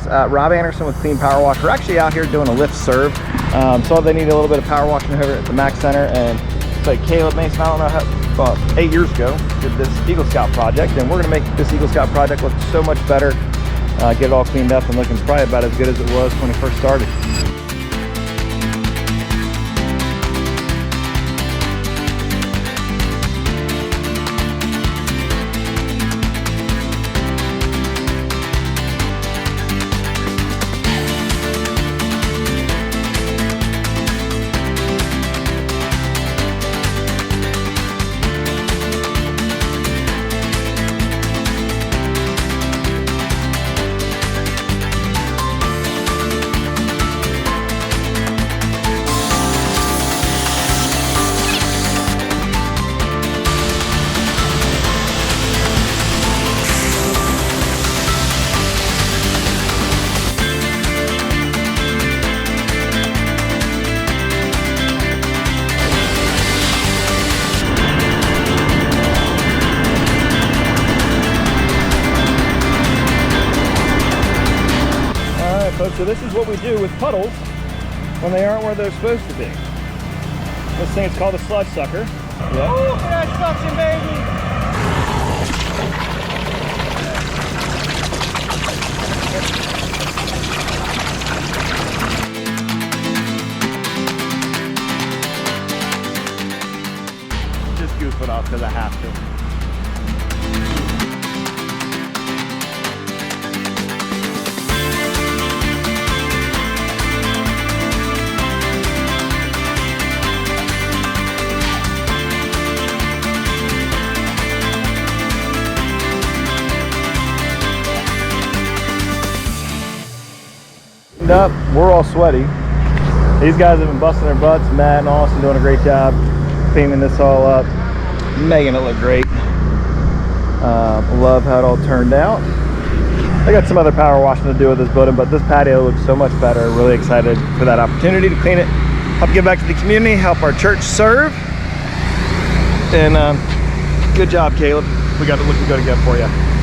Rob Anderson with Clean Power Wash. We're actually out here doing a lift serve. So they need a little bit of power washing over at the Mac Center. And it's like Caleb Mason, I don't know how, 8 years ago, did this Eagle Scout project. And we're gonna make this Eagle Scout project look so much better. Get it all cleaned up and looking probably about as good as it was when we first started. So this is what we do with puddles when they aren't where they're supposed to be. This thing is called a sludge sucker. Yeah. Ooh, that suction, baby! Just goof it off because I have to. Up, we're all sweaty. These guys have been busting their butts. Matt and Austin doing a great job cleaning this all up, making it look great. Love how it all turned out. I got some other power washing to do with this building, but this patio looks so much better. Really excited for that opportunity to clean it, help give back to the community, help our church serve. And good job, Caleb. We got it looking good again for you.